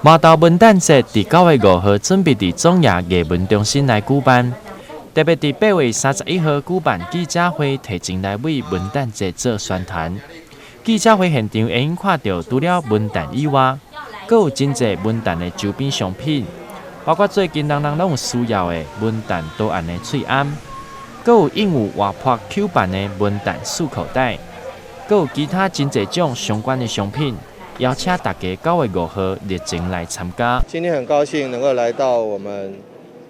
麻豆文旦节伫9月5号准备伫总野艺文中心来举办，特别伫8月31号举办记者会，提前来为文旦节做宣传。记者会现场会用看到，除了文旦以外，阁有真侪文旦的周边商品，包括最近人拢有需要的文旦图案的喙罨，阁有印有活泼 Q 版的文旦束口袋，阁有其他真侪种相关的商品。邀请大家9月5号热情来参加。今天很高兴能够来到我们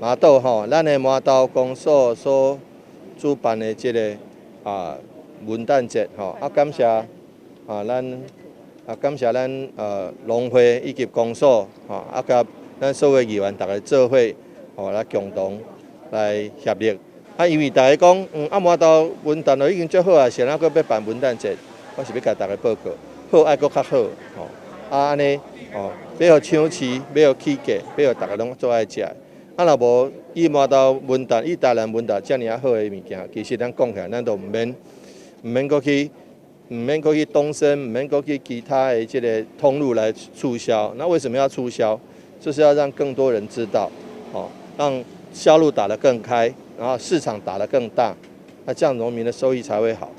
麻豆咱的麻豆公所所主办的这个文旦节感谢感谢咱农会以及公所甲咱所有议员大家做伙来共同来协力。因为大家讲麻豆文旦已经足好啊，谁人阁要办文旦节，我是要甲大家报告。好爱阁较好安尼要互抢市，要互起价，要互大家拢做爱食。若无以麻豆文旦、以台南文旦遮尔好的物件，其实咱讲起来，咱都唔免阁去东升，唔免阁去其他的这个通路来促销。那为什么要促销？就是要让更多人知道，让销路打得更开，然后市场打得更大。那这样农民的收益才会好。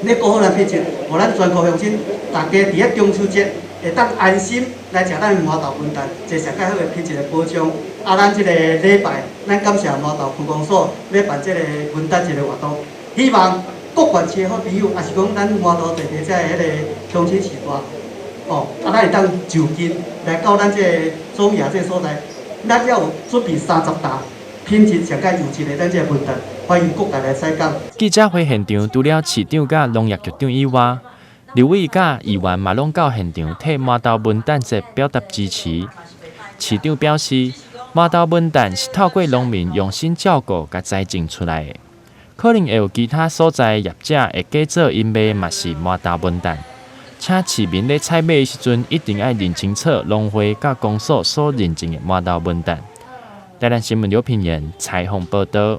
你顾好咱品质，互咱全国乡亲大家伫咧中秋节会当安心来食咱麻豆文旦，做上较好的品质的保障。咱这个礼拜，咱感谢麻豆区公所要办这个文旦节的活动，希望各县市的好朋友，也是讲咱麻豆地地这迄个乡亲时代，咱会当就近来到咱这个总野这个所在，咱要有准备30打。品质上较优质的咱这文旦，欢迎各界来采购。记者会现场除了市长甲农业局长以外，立委甲议员嘛拢到现场替麻豆文旦节表达支持。市长表示，麻豆文旦是透过农民用心照顾甲栽种出来的，可能会有其他所在业者会假做因卖嘛是麻豆文旦，请市民咧采买的时阵一定要认清楚农会甲公所所认证的麻豆文旦。台南新闻刘品言采访报道。